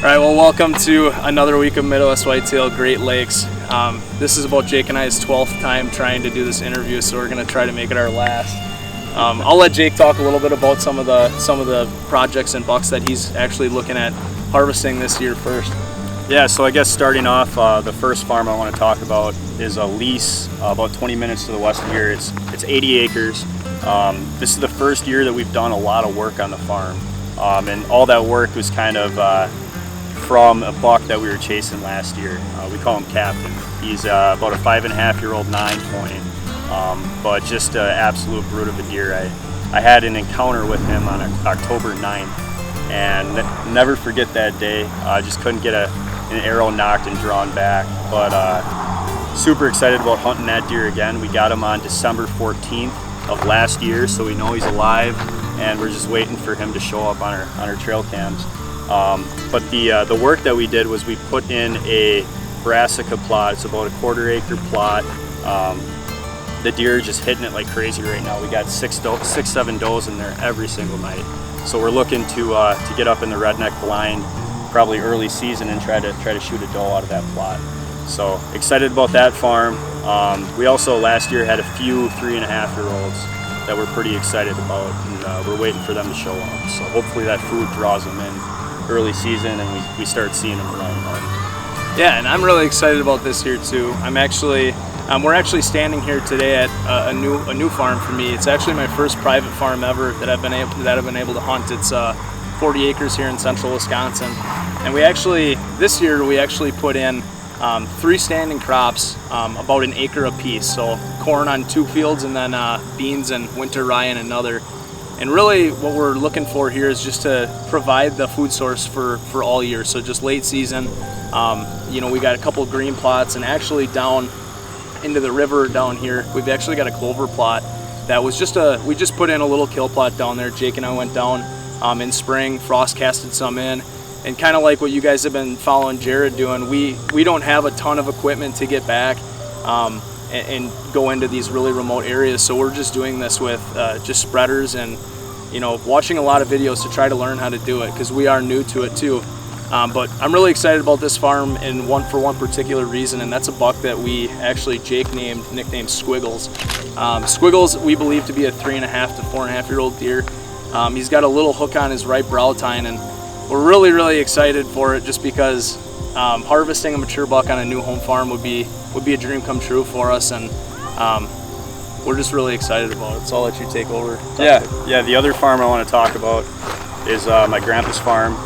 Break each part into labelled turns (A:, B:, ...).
A: All right, well, welcome to another week of Midwest Whitetail Great Lakes. This is about Jake and I's 12th time trying to do this interview, so we're going to try to make it our last. I'll let Jake talk a little bit about some of the projects and bucks that he's actually looking at harvesting this year first.
B: Yeah, so I guess starting off, the first farm I want to talk about is a lease about 20 minutes to the west of here. It's 80 acres. This is the first year that we've done a lot of work on the farm, and all that work was kind of from a buck that we were chasing last year. We call him Captain. He's about a 5.5-year-old 9-point, but just an absolute brute of a deer. I had an encounter with him on October 9th, and never forget that day. I just couldn't get an arrow knocked and drawn back, but super excited about hunting that deer again. We got him on December 14th of last year, so we know he's alive, and we're just waiting for him to show up on our trail cams. But the work that we did was we put in a brassica plot. It's about a 1/4 acre plot. The deer are just hitting it like crazy right now. We got 6-7 does in there every single night. So we're looking to get up in the redneck blind probably early season and try to shoot a doe out of that plot. So excited about that farm. We also last year had a few 3.5-year-olds that we're pretty excited about, and we're waiting for them to show up. So hopefully that food draws them in early season and we start seeing them around the park.
A: Yeah, and I'm really excited about this here too. We're actually standing here today at a new farm for me. It's actually my first private farm ever that I've been able to hunt. It's 40 acres here in central Wisconsin, and this year we actually put in 3 standing crops, about an acre apiece. So corn on 2 fields, and then beans and winter rye on another. And really what we're looking for here is just to provide the food source for all year. So just late season, we got a couple of green plots, and actually down into the river down here, we've actually got a clover plot that was we just put in a little kill plot down there. Jake and I went down in spring, frost casted some in, and kind of like what you guys have been following Jared doing, we don't have a ton of equipment to get back and go into these really remote areas. So we're just doing this with just spreaders and watching a lot of videos to try to learn how to do it, because we are new to it too. But I'm really excited about this farm for one particular reason, and that's a buck that Jake nicknamed Squiggles. Squiggles we believe to be a 3.5 to 4.5-year-old deer. He's got a little hook on his right brow tine, and we're really excited for it, just because harvesting a mature buck on a new home farm would be a dream come true for us, and we're just really excited about it. So I'll let you take over.
B: Yeah. The other farm I want to talk about is my grandpa's farm.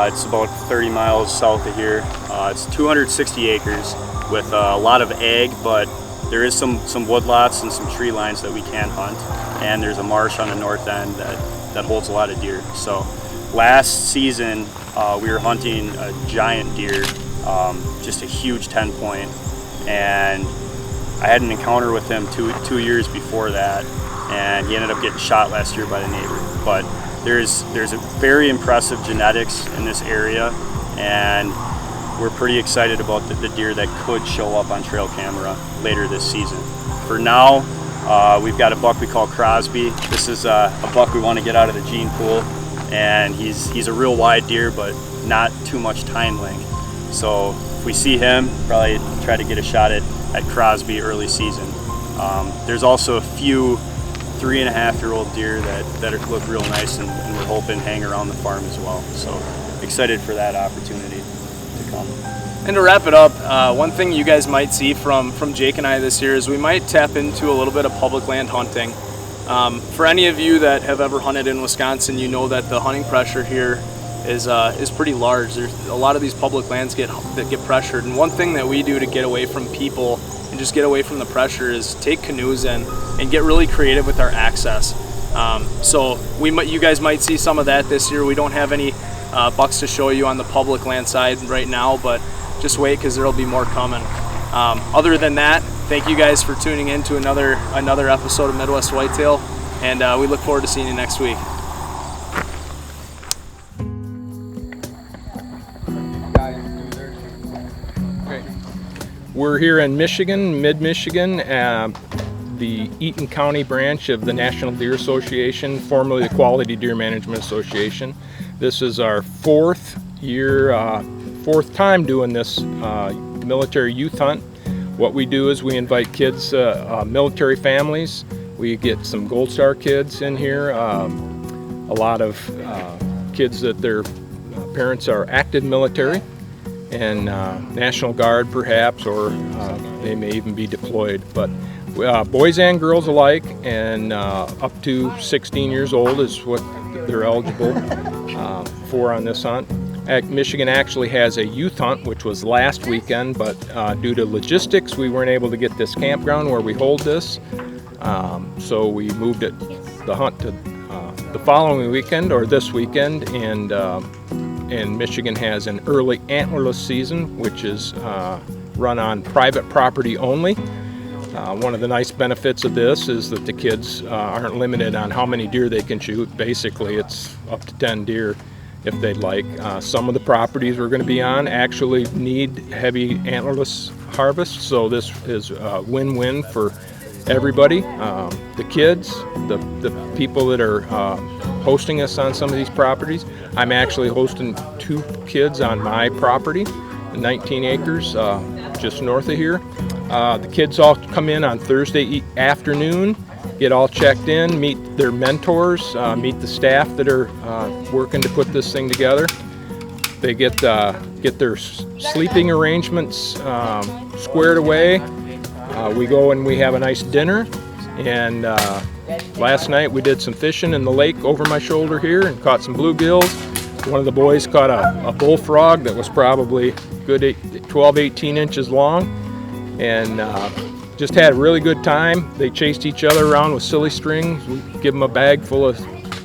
B: It's about 30 miles south of here. It's 260 acres with a lot of ag, but there is some woodlots and some tree lines that we can hunt, and there's a marsh on the north end that holds a lot of deer. So last season we were hunting a giant deer, just a huge 10-point, and I had an encounter with him two years before that, and he ended up getting shot last year by the neighbor. But there's a very impressive genetics in this area, and we're pretty excited about the deer that could show up on trail camera later this season. For now, we've got a buck we call Crosby. This is a buck we want to get out of the gene pool, and he's a real wide deer, but not too much tine length. So if we see him, probably try to get a shot at Crosby early season. There's also a few 3.5-year-old deer that look real nice, and we're hoping hang around the farm as well. So excited for that opportunity to come.
A: And to wrap it up, one thing you guys might see from Jake and I this year is we might tap into a little bit of public land hunting. For any of you that have ever hunted in Wisconsin, you know that the hunting pressure here is pretty large. There's a lot of these public lands get pressured, and one thing that we do to get away from people and just get away from the pressure is take canoes in and get really creative with our access. So you guys might see some of that this year. We don't have any bucks to show you on the public land side right now, but just wait, because there'll be more coming. Other than that, thank you guys for tuning in to another episode of Midwest Whitetail, and we look forward to seeing you next week.
C: We're here in Michigan, mid-Michigan, the Eaton County branch of the National Deer Association, formerly the Quality Deer Management Association. This is our 4th year, fourth time doing this military youth hunt. What we do is we invite kids, military families. We get some Gold Star kids in here, a lot of kids that their parents are active military and National Guard perhaps, or they may even be deployed. But boys and girls alike, and up to 16 years old is what they're eligible for on this hunt. Michigan actually has a youth hunt, which was last weekend, but due to logistics, we weren't able to get this campground where we hold this. So we moved the hunt to the following weekend, or this weekend, and Michigan has an early antlerless season, which is run on private property only. One of the nice benefits of this is that the kids aren't limited on how many deer they can shoot. Basically, it's up to 10 deer if they'd like. Some of the properties we're going to be on actually need heavy antlerless harvest, so this is a win-win for everybody. The kids, the people that are hosting us on some of these properties. I'm actually hosting 2 kids on my property, 19 acres just north of here. The kids all come in on Thursday afternoon, get all checked in, meet their mentors, meet the staff that are working to put this thing together. They get their sleeping arrangements squared away. We go and we have a nice dinner, and last night we did some fishing in the lake over my shoulder here and caught some bluegills. One of the boys caught a bullfrog that was probably good 12, 18 inches long, and just had a really good time. They chased each other around with silly strings. We give them a bag full of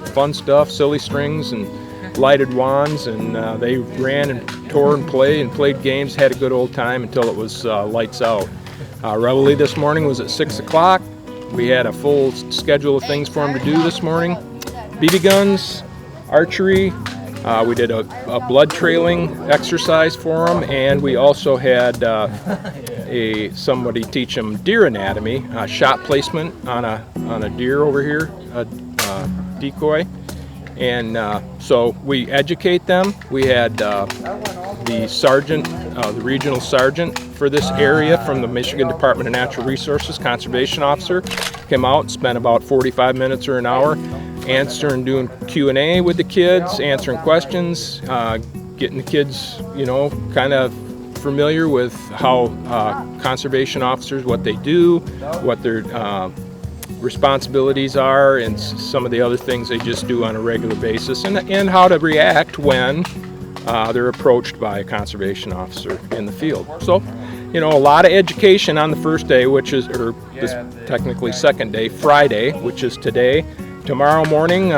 C: fun stuff, silly strings and lighted wands, and they ran and tore and played games, had a good old time until it was lights out. Reveille this morning was at 6 o'clock. We had a full schedule of things for them to do this morning. BB guns, archery, we did a blood trailing exercise for them, and we also had somebody teach them deer anatomy, shot placement on a deer over here, a decoy. And so we educate them. We had the sergeant, the regional sergeant for this area from the Michigan Department of Natural Resources, conservation officer, came out and spent about 45 minutes or an hour doing Q&A with the kids, answering questions, getting the kids, kind of familiar with how conservation officers, what they do, what their responsibilities are, and some of the other things they just do on a regular basis, and how to react when they're approached by a conservation officer in the field. So, a lot of education on the first day, this technically second day, Friday, which is today. Tomorrow morning,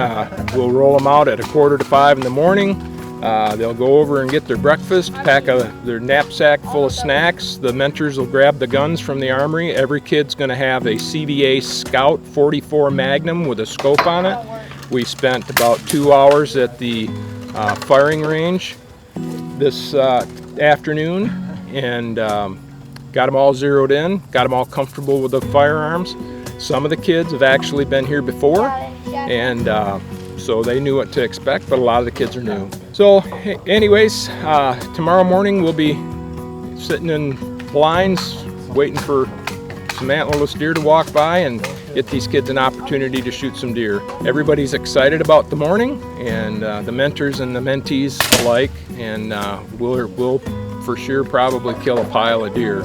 C: we'll roll them out at 4:45 in the morning. They'll go over and get their breakfast, pack their knapsack full of snacks. The mentors will grab the guns from the armory. Every kid's going to have a CVA Scout 44 Magnum with a scope on it. We spent about 2 hours at the firing range this afternoon, and got them all zeroed in, got them all comfortable with the firearms. Some of the kids have actually been here before, and so they knew what to expect, but a lot of the kids are new. So anyways, tomorrow morning we'll be sitting in blinds waiting for some antlerless deer to walk by and get these kids an opportunity to shoot some deer. Everybody's excited about the morning, and the mentors and the mentees alike, and we'll for sure probably kill a pile of deer.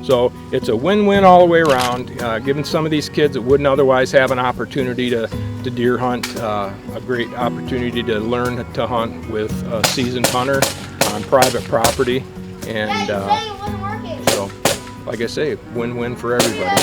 C: So it's a win-win all the way around, giving some of these kids that wouldn't otherwise have an opportunity to deer hunt, a great opportunity to learn to hunt with a seasoned hunter on private property. And so, like I say, win-win for everybody.